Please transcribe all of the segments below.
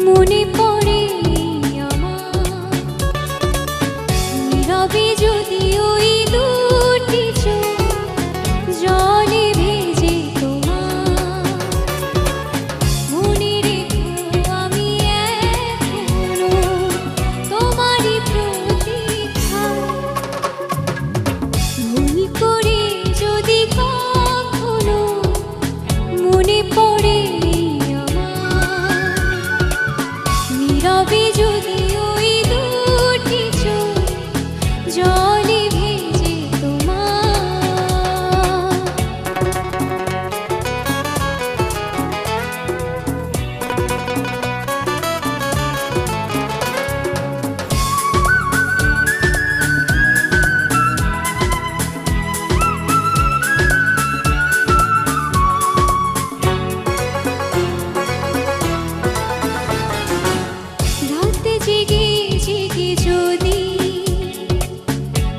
মনে পড়ে আমার, নীরবে যদি ওই দুটি চোখ জলে ভেজে তোমার, মনে রেখো আমি এখনো তোমারই প্রতীক্ষা। ভুল করে যদি কখনো মনে পড়ে নীরবে যদি ওই দুটি চোখ জলে ভেজে তোমার। জেগে জেগে যদি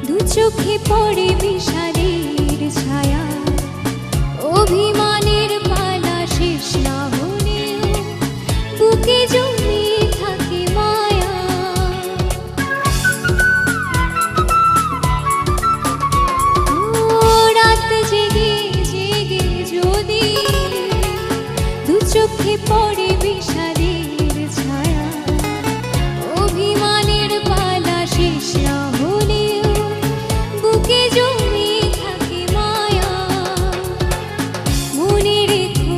দু চোখে পড়ে বিষাদের ছায়া, অভিমানের পালা শেষ না হলেও বুকে জমে থাকে মায়া। রাত জেগে জেগে যদি দু চোখে পড়ে বিষাদের ছায়া, অভিমানের পালা শেষ না হলেও বুকে জমে থাকে মায়া। মনে রেখো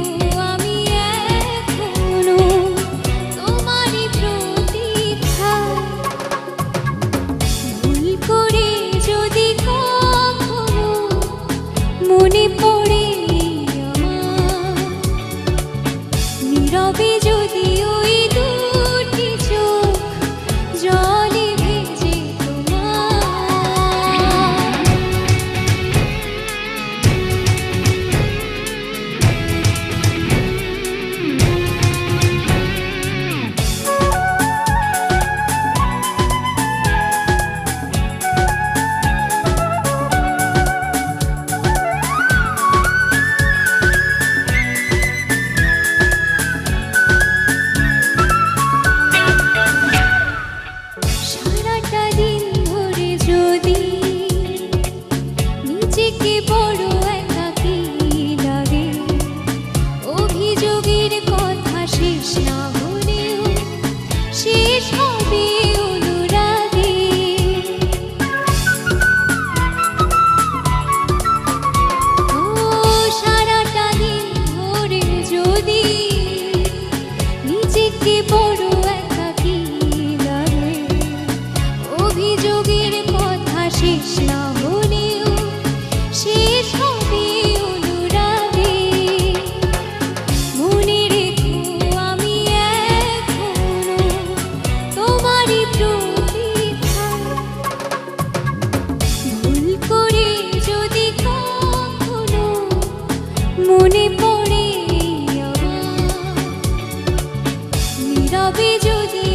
আমি এখনো তোমারই প্রতীক্ষা। ভুল করে যদি কখনো মনে পড়ে আমার, নীরবে যদি ওই দুটি চোখ জলে ভেজে তোমার। সারাটা দিন ধরে যদি নিজেকে বড় একাকী লাগে, অভিযোগের কথা শেষ না হলেও শেষ হবে অনুরাগে। ও সারাটা দিন ধরে যদি নিজেকে বড় একাকী লাগে, অভিযোগের কথা শেষ না হলেও শেষ হবে অনুরাগে। মনে রেখো আমি এখনো তোমারই প্রতীক্ষা। ভুল করে যদি কখনো মনে পড়ে আমার, নীরবে যদি